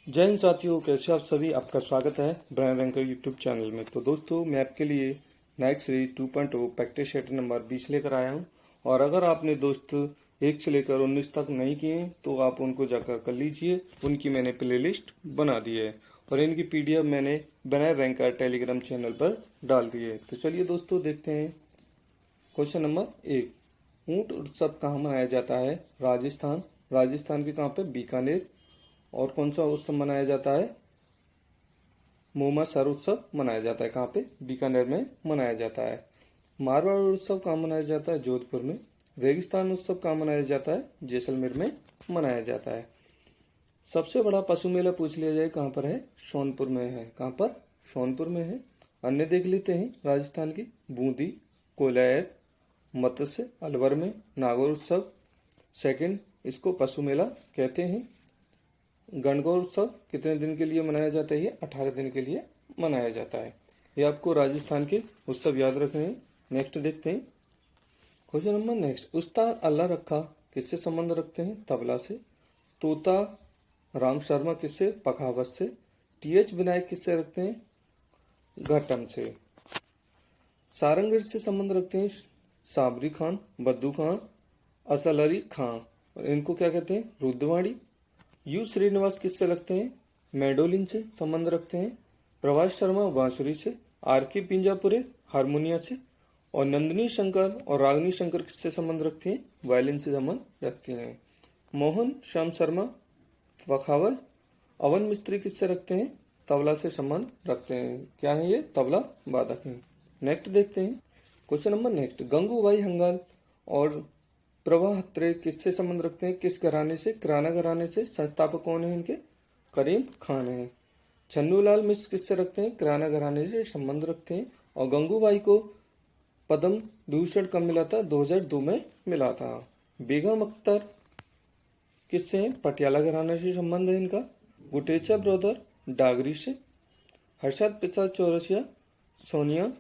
जय हिंद साथियों, कैसे आप सभी। आपका स्वागत है ब्रायन रैंकर यूट्यूब चैनल में। तो दोस्तों, मैं आपके लिए Naik series 2.0 practice set number 20 लेकर आया हूं। और अगर आपने दोस्त 1 से लेकर 19 तक नहीं किए तो आप उनको जाकर कर लीजिए। उनकी मैंने प्लेलिस्ट बना दी है और इनकी पीडीएफ मैंने ब्रायन रैंकर टेलीग्राम चैनल पर डाल दी है। तो चलिए दोस्तों, देखते हैं। क्वेश्चन नंबर 1, ऊंट उत्सव कहाँ मनाया जाता है? राजस्थान। राजस्थान के कहाँ पे? बीकानेर। और कौन सा उत्सव मनाया जाता है? मोमा सर उत्सव मनाया जाता है। कहाँ पे? बीकानेर में मनाया जाता है। मारवाड़ उत्सव कहाँ मनाया जाता है? जोधपुर में। रेगिस्तान उत्सव कहाँ मनाया जाता है? जैसलमेर में मनाया जाता है। सबसे बड़ा पशु मेला पूछ लिया जाए, कहाँ पर है? सोनपुर में है। कहाँ पर? सोनपुर में है। अन्य देख लेते हैं राजस्थान की। बूंदी, कोलायत, मत्स्य, अलवर में नागौर उत्सव। सेकंड, इसको पशु मेला कहते हैं। गणगौर उत्सव कितने दिन के लिए मनाया जाता है? 18 दिन के लिए मनाया जाता है। ये आपको राजस्थान के उत्सव याद रखने हैं। नेक्स्ट देखते हैं। क्वेश्चन नंबर नेक्स्ट, उस्ताद अल्लाह रखा किससे संबंध रखते हैं? तबला से। तोता राम शर्मा किससे? पखावत से। टीएच विनायक किससे रखते हैं? घटम से। सारंगीर से संबंध रखते हैं साबरी खान, बद्दू खान, असल अली खान। और इनको क्या कहते हैं? रुद्रवाणी। यू श्रीनिवास किससे लगते हैं? मेडोलिन से संबंध रखते हैं। प्रभाष शर्मा बांसुरी से। आर के पिंजापुरे हारमोनिया से। और नंदिनी शंकर और रागनी शंकर किससे संबंध रखती हैं? वायलिन से संबंध रखती हैं। मोहन श्याम शर्मा पखावज। अवन मिस्त्री किससे रखते हैं? तबला से संबंध रखते हैं। क्या है ये? तबला वादक हैं। नेक्स्ट देखते हैं। क्वेश्चन नंबर नेक्स्ट, गंगूबाई हंगाल और प्रभा हत्रे किससे संबंध रखते हैं? किस घराने से? किराना घराने से। संस्थापक कौन है इनके? करीम खान है। छन्नूलाल मिश्र किससे रखते हैं? किराना घराने से संबंध रखते हैं। और गंगूबाई को पद्म विभूषण कब मिला था? 2002 में मिला था। बेगम अख्तर किससे हैं? पटियाला घराने से संबंध है इनका। गुटेचा ब्रदर डागरी से। हर्षद प्रसाद चौरसिया सोनिया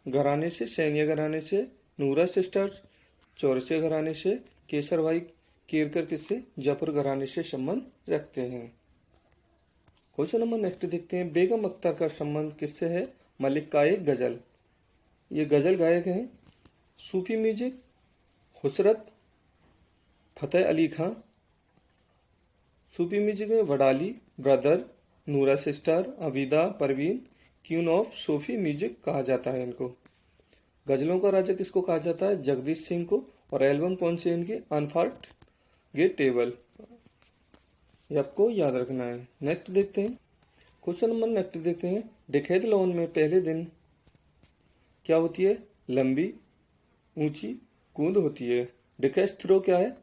घराने से, सैनिया घराने से। नूरा सिस्टर्स चौरसिया घराने से। केसर भाई केरकर किससे? जयपुर घराने से संबंध रखते हैं। क्वेश्चन नंबर नेक्स्ट देखते हैं। बेगम अख्तर का संबंध किससे है? मलिक का एक गजल, ये गजल गायक हैं। सूफी म्यूजिक हुसरत फतेह अली खान। सूफी म्यूजिक में Wadali brother, Noora sister, Abida Parveen, queen of Sufi music कहा जाता है इनको। गजलों का राजा किसको कहा जाता है? जगदीश सिंह को। और एल्बम कौन सी है इनकी? अनफॉरगेटेबल। ये आपको याद रखना है। नेक्स्ट देखते हैं। क्वेश्चन नंबर नेक्स्ट देखते हैं। डिकैथलॉन में पहले दिन क्या होती है? लंबी ऊंची कूद होती है। डिस्कस थ्रो क्या है?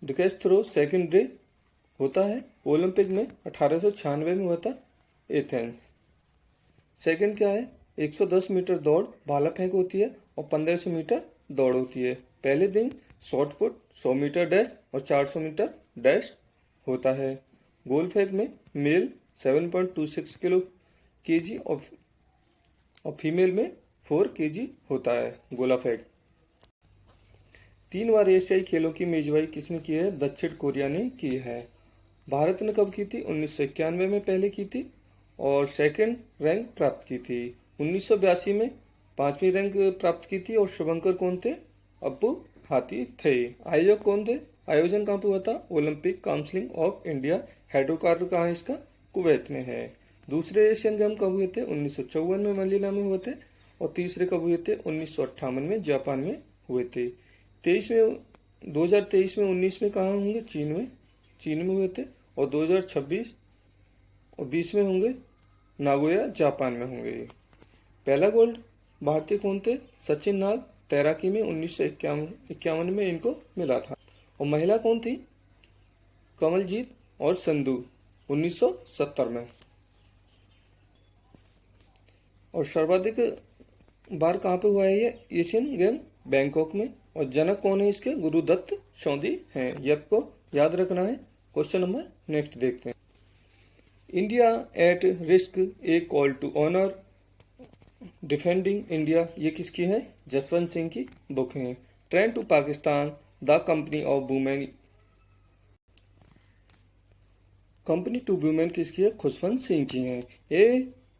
डिस्कस थ्रो सेकंड डे होता है। ओलंपिक में 1896 में हुआ था, एथेंस। सेकंड क्या है? 110 मीटर दौड़ भाला फेंक होती है और 1500 मीटर दौड़ होती है। पहले दिन शॉर्ट पुट 100 मीटर डैश और 400 मीटर डैश होता है। गोल फेंक में मेल 7.26 किलो केजी और फीमेल में 4 केजी होता है गोला फेंक। 3 बार एशियाई खेलों की मेजबानी किसने की है? दक्षिण कोरिया ने की है। भारत ने कब की थी? 1991 में पहले की थी और सेकंड रैंक प्राप्त की थी। 1982 में 5वीं रैंक प्राप्त की थी। और शुभंकर कौन थे? अब्बू हाथी थे। आयोजक कौन थे? आयोजन कहाँ पे हुआ था? Olympic council of India. Headquarter कहाँ है इसका? कुवैत में है। दूसरे एशियन गेम कब हुए थे? 1954 में मनीला में हुए थे। और तीसरे कब हुए थे? 1958 में जापान में हुए थे। 2023 में 19 में कहाँ होंगे? चीन में हुए थे। और 2026 और 20 में होंगे नागोया जापान में होंगे। पहला गोल्ड भारतीय कौन थे? सचिन नाग तैराकी में 1951 में इनको मिला था। और महिला कौन थी? कमलजीत और संधू 1970 में। और सर्वाधिक बार कहाँ पे हुआ है ये एशियन गेम? बैंकॉक में। और जनक कौन है इसके? गुरुदत्त सौंधी हैं। ये आपको याद रखना है। क्वेश्चन नंबर नेक्स्ट देखते हैं। India at risk, a call to honour defending India, ये किसकी है? जसवंत सिंह की बुक है। Train to Pakistan, the company of women company to women किसकी है? खुशवंत सिंह की है।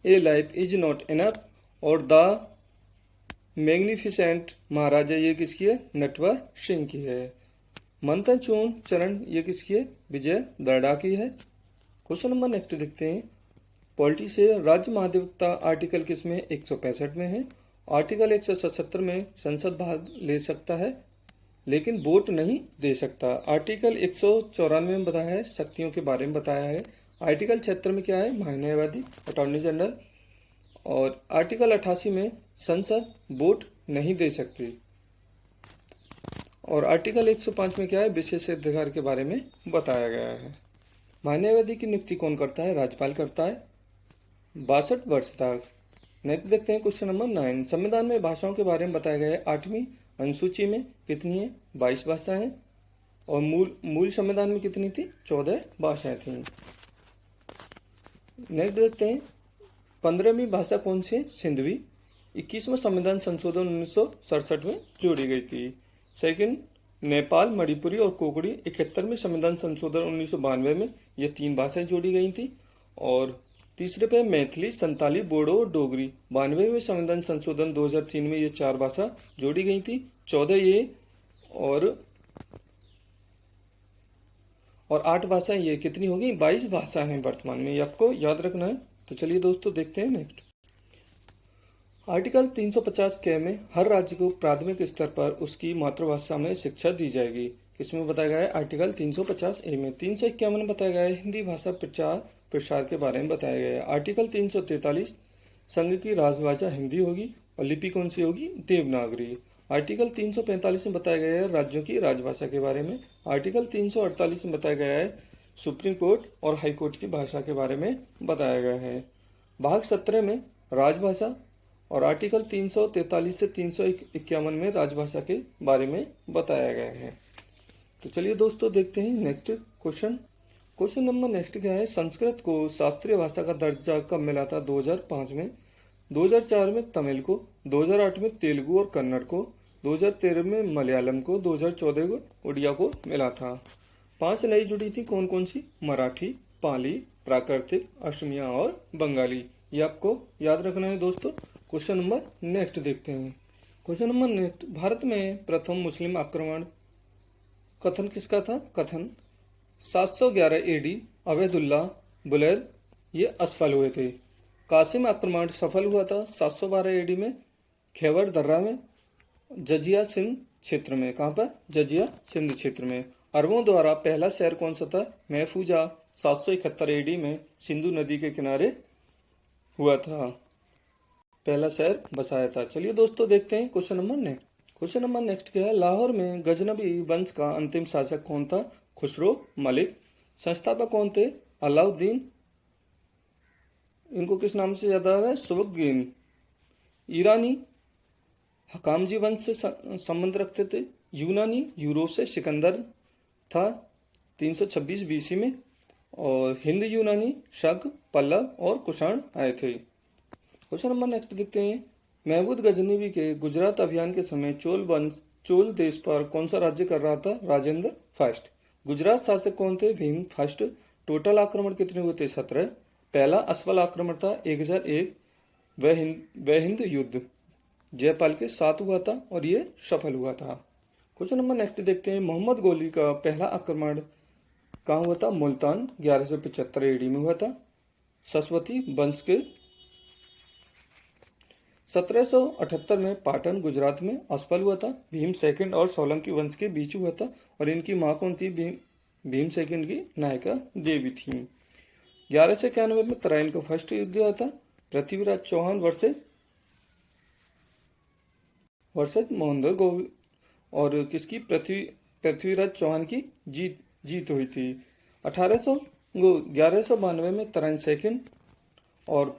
A life is not enough और द मैग्निफिसेंट महाराजा ये किसकी है? नटवर सिंह की है। मंथन चूर्ण चरण ये किसकी है? विजय दर्डा की है। क्वेश्चन नंबर नेक्स्ट देखते हैं। पॉलिटी से राज्य महाधिवक्ता आर्टिकल किसमें? 165 में है। आर्टिकल 177 में संसद भाग ले सकता है लेकिन वोट नहीं दे सकता। आर्टिकल 194 में बताया है शक्तियों के बारे में बताया है। आर्टिकल 76 में क्या है? महान्यायवादी अटॉर्नी जनरल। और आर्टिकल 88 में संसद वोट नहीं दे सकती। और आर्टिकल 105 में क्या है? विशेषाधिकार के बारे में बताया गया है। महान्यायवादी की नियुक्ति कौन करता है? राज्यपाल करता है 62 वर्ष तक। नेक्स्ट देखते हैं क्वेश्चन नंबर 9। संविधान में भाषाओं के बारे में बताया गया है। 8वीं अनुसूची में कितनी है? 22 भाषाएं। और मूल संविधान में कितनी थी? 14 भाषाएं थी। नेक्स्ट देखते हैं 15वीं भाषा कौन सी है? सिंधवी। 21वां संविधान संशोधन 1967 में जोड़ी गई थी। सेकंड नेपाल, मणिपुरी और कोकड़ी 71वें संविधान संशोधन 1992 में ये 3 भाषाएं जोड़ी गई थी। और तीसरे पे मैथिली, संताली, बोडो और डोगरी 92वें संविधान संशोधन 2003 में ये 4 भाषा जोड़ी गई थी। 14 ये और 8 भाषाएं ये कितनी होगी? 22 भाषा हैं वर्तमान में। ये आपको याद रखना है। तो चलिए दोस्तों देखते हैं नेक्स्ट। आर्टिकल 350 के में हर राज्य को प्राथमिक स्तर पर उसकी मातृभाषा में शिक्षा दी जाएगी। किसमें बताया गया है? आर्टिकल 350 ए में। 351 में बताया गया है हिंदी भाषा प्रचार प्रसार के बारे में बताया गया है। आर्टिकल 343 संघ की राजभाषा हिंदी होगी और लिपि कौन सी होगी? देवनागरी। आर्टिकल 345 में बताया गया है राज्यों की राजभाषा के बारे में। आर्टिकल 348 में बताया गया है सुप्रीम कोर्ट और हाई कोर्ट की भाषा के बारे में बताया गया है। भाग 17 में राजभाषा और आर्टिकल 343 से 351 में राजभाषा के बारे में बताया गया है। तो चलिए दोस्तों देखते हैं next question. Question number next क्या है? संस्कृत को शास्त्रीय भाषा का दर्जा कब मिला था? 2005 में। 2004 में तमिल को, 2008 में तेलुगु और कन्नड़ को, 2013 में मलयालम को, 2014 को उड़िया को मिला था। 5 नई जुड़ी थी। कौन कौन सी? मराठी, पाली, प्राकृतिक, असमिया और बंगाली। ये आपको याद रखना है दोस्तों। क्वेश्चन नंबर नेक्स्ट देखते हैं। Question number next. भारत में प्रथम मुस्लिम आक्रमण कथन किसका था? कथन 711 एडी अवैधुल्ला बुलैद ये असफल हुए थे। कासिम आक्रमण सफल हुआ था 712 एडी में खैबर दर्रा में, जजिया सिंध क्षेत्र में। कहाँ पर? जजिया सिंध क्षेत्र में। अरबों द्वारा पहला शहर कौन सा था? महफूजा 771 एडी में सिंधु नदी के किनारे हुआ था। पहला शहर बसाया था। चलिए दोस्तों देखते हैं question number next. Question number next क्या है? लाहौर में गजनबी वंश का अंतिम शासक कौन था? खुसरो मलिक। संस्थापक कौन थे? अलाउद्दीन। इनको किस नाम से ज्यादा है? सुबुक्तगिन। ईरानी हकामजी वंश से संबंध रखते थे। यूनानी यूरोप से सिकंदर था 326 बीसी में। और हिंद यूनानी शक, पल्लव और कुषाण आए थे। क्वेश्चन नंबर नेक्स्ट देखते हैं। महमूद गजनवी के गुजरात अभियान के समय चोल देश पर कौन सा राज्य कर रहा था? राजेंद्र फर्स्ट। गुजरात शासक कौन थे? भीम फर्स्ट। टोटल आक्रमण कितने हुए थे? 17। पहला असफल आक्रमण था 1001 वह हिंद युद्ध जयपाल के साथ हुआ था और ये सफल हुआ था। क्वेश्चन नंबर नेक्स्ट देखते हैं। मोहम्मद गोली का पहला आक्रमण कहाँ हुआ था? मुल्तान 1175 एडी में हुआ था। सरस्वती वंश के 1778 में पाटन गुजरात में असफल हुआ था। भीम सेकंड और सोलंकी वंश के बीच हुआ था और इनकी मां कौन थी? भीम सेकंड की नायिका देवी थी। 1191 में तराइन का फर्स्ट युद्ध हुआ था। पृथ्वीराज चौहान वर्सेस मोहनदर गोविंद और किसकी? पृथ्वीराज चौहान की जीत हुई थी। 1192 में तराइन सेकंड और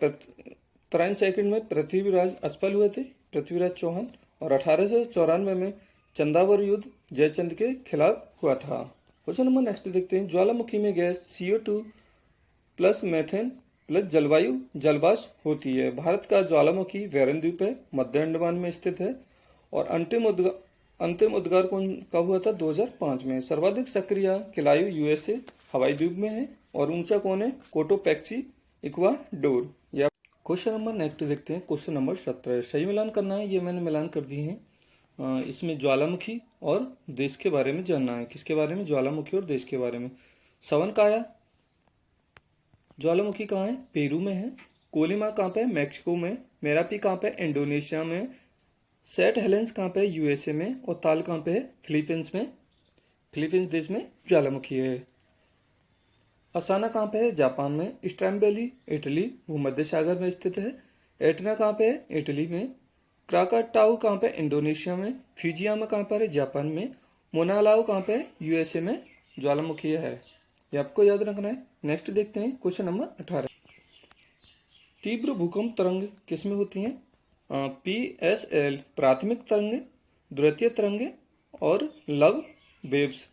तराइन सेकंड में पृथ्वीराज असफल हुए थे, पृथ्वीराज चौहान। और 1894 में चंदावर युद्ध जयचंद के खिलाफ हुआ था। क्वेश्चन नंबर नेक्स्ट देखते हैं। ज्वालामुखी में gas CO2 plus methane plus जलवायु जलवाष्प होती है। भारत का ज्वालामुखी वैरन द्वीप है, मध्य अंडमान में स्थित है। और अंतिम उद्गार कब हुआ था? 2005 में। सर्वाधिक सक्रिय खिलायु USA हवाई द्वीप में है। और ऊंचा कौन है? Cotopaxi Ecuador. या क्वेश्चन नंबर नेक्स्ट देखते हैं, क्वेश्चन नंबर 17। सही मिलान करना है, ये मैंने मिलान कर दिए हैं। इसमें ज्वालामुखी और देश के बारे में जानना है। किसके बारे में? ज्वालामुखी और देश के बारे में। सवनकाया ज्वालामुखी कहाँ है? पेरू में है। कोलिमा कहाँ पे? मैक्सिको में। मेरापी कहाँ पे? इंडोनेशिया में। सेंट हेलेंस कहाँ पे? यूएसए में। और ताल कहाँ पे है? फिलीपींस में। फिलीपींस देश में ज्वालामुखी है। असाना कहाँ पे है? जापान में। स्ट्रैम्बेली इटली भूमध्य सागर में स्थित है। एटना कहाँ पे है? इटली में। क्राकाटाउ कहाँ पे? इंडोनेशिया में। फ्यूजियामा कहाँ पर है? जापान में। मोनालाउ कहाँ पे है? यूएसए में ज्वालामुखी है। ये आपको याद रखना है। नेक्स्ट देखते हैं क्वेश्चन नंबर 18। तीव्र भूकंप तरंग किसमें होती हैं? PSL प्राथमिक तरंगे, द्वितीय तरंगे और लव वेव्स।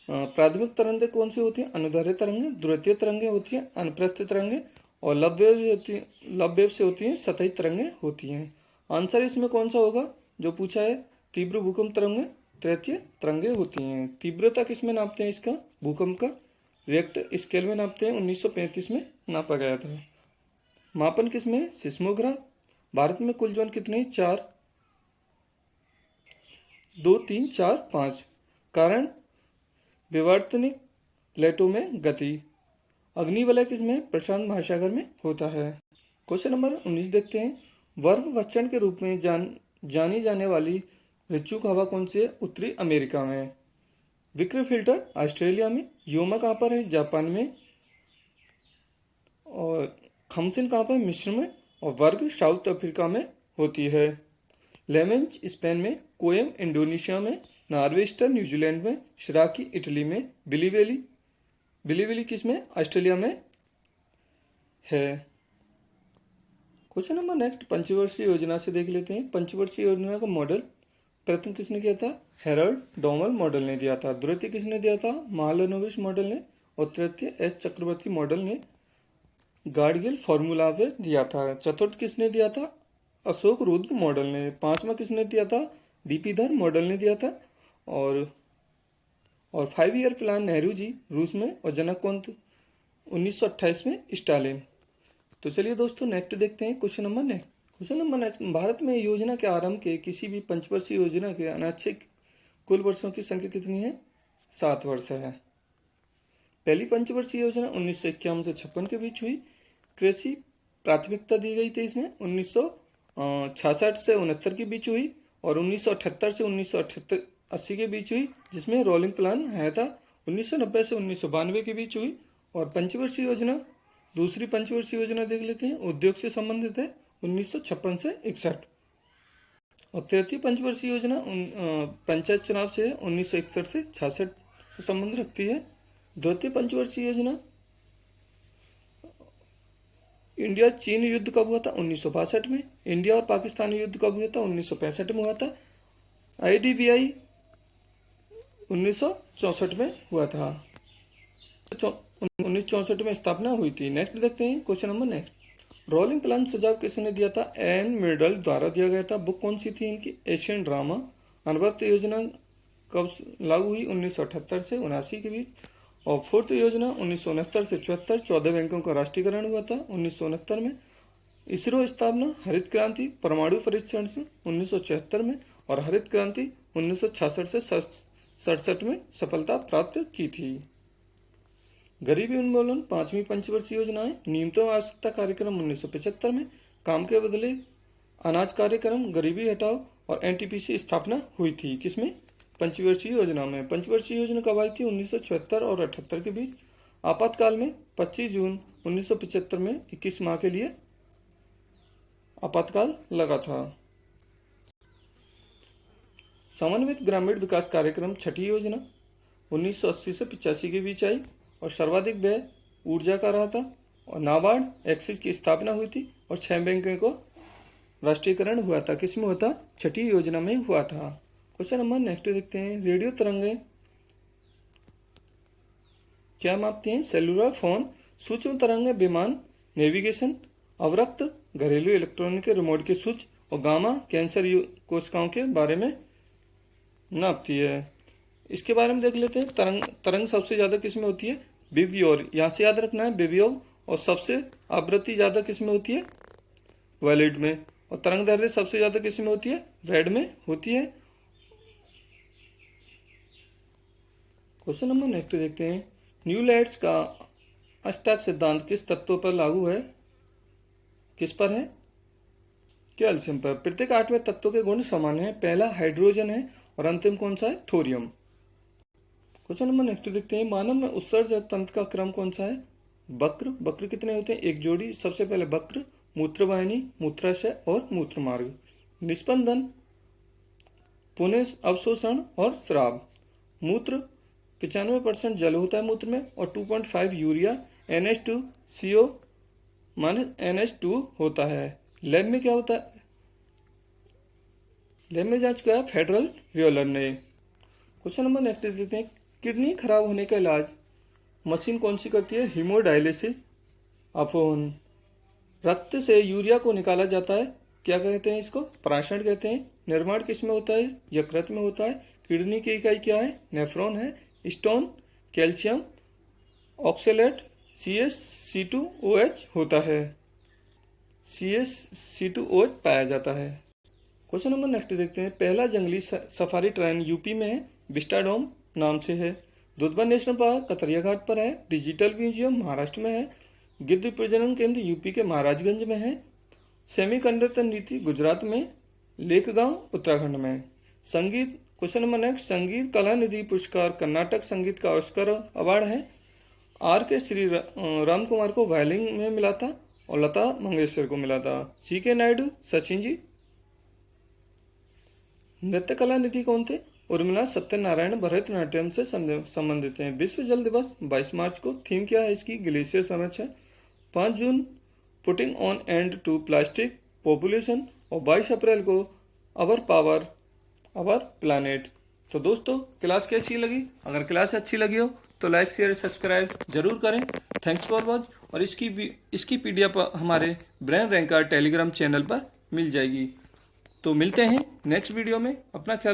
प्राथमिक तरंगे कौन सी होती हैं? अनुदैर्ध्य तरंगे। द्वितीय तरंगे होती हैं अनुप्रस्थ तरंगे। और लव वेव से होती हैं सतही तरंगे होती हैं। आंसर इसमें कौन सा होगा जो पूछा है? तीव्र भूकंप तरंगे तृतीय तरंगे होती हैं। तीव्रता किसमें नापते हैं इसका? भूकंप का रिएक्टर स्केल में नापते हैं। 1935 में नापा गया था। मापन किसमें? सिस्मोग्राफ। भारत में कुल जोन कितने? 4, 2, 3, 4, 5। कारण विवर्तनिक प्लेटों में गति। अग्निवलय किसमें? प्रशांत महासागर में होता है। क्वेश्चन नंबर 19 देखते हैं। वर्मवक्षण के रूप में जानी जाने वाली ऋतुक हवा कौन सी है? उत्तरी अमेरिका में। विक्र फिल्टर ऑस्ट्रेलिया में। योमा कहाँ पर है? जापान में। और खमसिन कहाँ पर? मिस्र में। और वर्ग साउथ अफ्रीका में होती है। लेमेंच स्पेन में। कोयम इंडोनेशिया में। नार्वेस्टर न्यूजीलैंड में। शिराकी इटली में। बिलीवेली किसमें? ऑस्ट्रेलिया में है। क्वेश्चन नंबर नेक्स्ट पंचवर्षीय योजना से देख लेते हैं। पंचवर्षीय योजना का मॉडल प्रथम किसने किया था? हेरल्ड डोमल मॉडल ने दिया था। द्वितीय किसने दिया था? महालनोबिस मॉडल ने। और तृतीय एस चक्रवर्ती मॉडल ने गार्डगिल फॉर्मूला पे दिया था। चतुर्थ किसने दिया था? अशोक रुद्र मॉडल ने। पांचवा किसने दिया था? बीपी धर मॉडल ने दिया था। और 5 ईयर प्लान नेहरू जी रूस में। और जनक कौन? 1928 में स्टालिन। तो चलिए दोस्तों नेक्स्ट देखते हैं question number next. Question number next. Bharat में योजना के आरंभ के किसी भी पंचवर्षीय योजना के अनाच्छिक कुल वर्षों की संख्या कितनी है? 7 वर्ष है। पहली पंचवर्षीय योजना 1951 से 56 के बीच हुई। कृषि प्राथमिकता दी गई थी इसमें। 1966 से 69 के बीच हुई। और 1978 से 1980 के बीच हुई, जिसमें रोलिंग प्लान है था। 1990 से 1992 के बीच हुई। और पंचवर्षीय योजना, दूसरी पंचवर्षीय योजना देख लेते हैं, उद्योग से संबंधित है। 1956 से 61। और तृतीय पंचवर्षीय योजना पंचायत चुनाव से 1961 से 66 से संबंध रखती है। द्वितीय पंचवर्षीय योजना इंडिया चीन युद्ध कब हुआ था? 1962 में। इंडिया और पाकिस्तान युद्ध कब हुआ था? 1965 में हुआ था। IDBI 1964 में हुआ था। 1964 में स्थापना हुई थी। नेक्स्ट देखते हैं question number next. Rolling plan सुझाव किसने दिया था? एन मिडल द्वारा दिया गया था। बुक कौन सी थी इनकी? Asian drama. अनुवर्त योजना कब लागू हुई? 1978 से 79 के बीच। और फोर्थ योजना 1969 से 74। 14 बैंकों का राष्ट्रीयकरण हुआ था 1969 में। इसरो स्थापना, हरित क्रांति, परमाणु परीक्षण से 1976 में। और हरित क्रांति 1966 से 67 में सफलता प्राप्त की थी। गरीबी उन्मूलन 5वीं पंचवर्षीय योजना है। न्यूनतम आवश्यकता कार्यक्रम 1975 में। काम के बदले अनाज कार्यक्रम, गरीबी हटाओ और NTPC स्थापना हुई थी। किसमें? पंचवर्षीय योजना में। पंचवर्षीय योजना कब आई थी? 1974 और 78 के बीच। आपातकाल में 25 जून 1975 में 21 माह के लिए आपातकाल लगा था। समन्वित ग्रामीण विकास कार्यक्रम छठी योजना 1980 से 85 के बीच आई। और सर्वाधिक व्यय ऊर्जा का रहा था। और नाबार्ड एक्सिस की स्थापना हुई थी। और 6 बैंकों को राष्ट्रीयकरण हुआ था। किसमें हुआ था? छठी योजना में हुआ था। क्वेश्चन नंबर नेक्स्ट देखते हैं। रेडियो तरंगे क्या मापती हैं? सेलुलर फोन, सूक्ष्म तरंगे विमान नेविगेशन, अवरक्त घरेलू इलेक्ट्रॉनिक के रिमोट के स्विच और गामा कैंसर कोशिकाओं के बारे में नापती है। इसके बारे में देख लेते हैं। तरंग सबसे ज्यादा किस में होती है? विवियोर, यहाँ से याद रखना है विवियोर। और सबसे आवृत्ति ज्यादा किस में होती है? वायलेट में। और तरंग दैर्ध्य सबसे ज्यादा किस में होती है? रेड में होती है। क्वेश्चन नंबर नेक्स्ट देखते हैं। न्यूलैंड्स का अष्टक सिद्धांत किस तत्व पर लागू है? किस पर है? कैल्शियम पर। प्रत्येक 8वें तत्व के गुण समान हैं। पहला हाइड्रोजन है और अंतिम कौन सा है? थोरियम। क्वेश्चन नंबर नेक्स्ट देखते हैं। मानव में उत्सर्ज तंत्र का क्रम कौन सा है? वक्र। वक्र कितने होते हैं? एक जोड़ी। सबसे पहले वक्र, मूत्रवाहिनी, मूत्राशय और मूत्रमार्ग। निस्पंदन, पुनः अवशोषण और स्राव। मूत्र 95% जल होता है मूत्र में और 2.5 यूरिया NH2CO -NH2 होता है। लैब में क्या होता है? लैब में जांच किया फेडरल व्योलर ने। क्वेश्चन नंबर नेक्स्ट देते हैं। किडनी खराब होने का इलाज मशीन कौन सी करती है? हीमोडायलिसिस, अपोहन। रक्त से यूरिया को निकाला जाता है, क्या कहते हैं इसको? प्राशन कहते हैं। निर्माण किस में होता है? यकृत में होता है। किडनी की इकाई क्या है? नेफ्रॉन है। स्टोन, कैल्शियम ऑक्सलेट CaC2OH होता है। CaC2OH पाया जाता है। क्वेश्चन नंबर नेक्स्ट देखते हैं। पहला जंगली सफारी ट्रेन यूपी में है, विस्टाडोम नाम से है। दुधवा नेशनल पार्क कतरिया घाट पर है। डिजिटल म्यूजियम महाराष्ट्र में है। गिद्ध प्रजनन केंद्र यूपी के महाराजगंज में है। सेमीकंडक्टर नीति गुजरात में। लेकगांव उत्तराखंड में। संगीत, क्वेश्चन नंबर नेक्स्ट। संगीत कला निधि पुरस्कार कर्नाटक संगीत का ऑस्कर अवार्ड है। RK श्री राम कुमार को वायलिन में मिला था और लता मंगेशकर को मिला था। CK नायडू, सचिन जी। नृत्य कला निधि कौन थे? उर्मिला सत्यनारायण भरतनाट्यम से संबंधित हैं। विश्व जल दिवस 22 मार्च को। थीम क्या है इसकी? ग्लेशियर संरक्षण। 5 June putting on end to plastic population. और 22 अप्रैल को अवर पावर अवर प्लानेट। तो दोस्तों क्लास कैसी लगी? अगर क्लास अच्छी लगी हो तो लाइक शेयर सब्सक्राइब जरूर करें। Thanks for watch. और इसकी PDF हमारे ब्रेन रैंकर टेलीग्राम चैनल पर मिल जाएगी। तो मिलते हैं नेक्स्ट वीडियो में। अपना ख्याल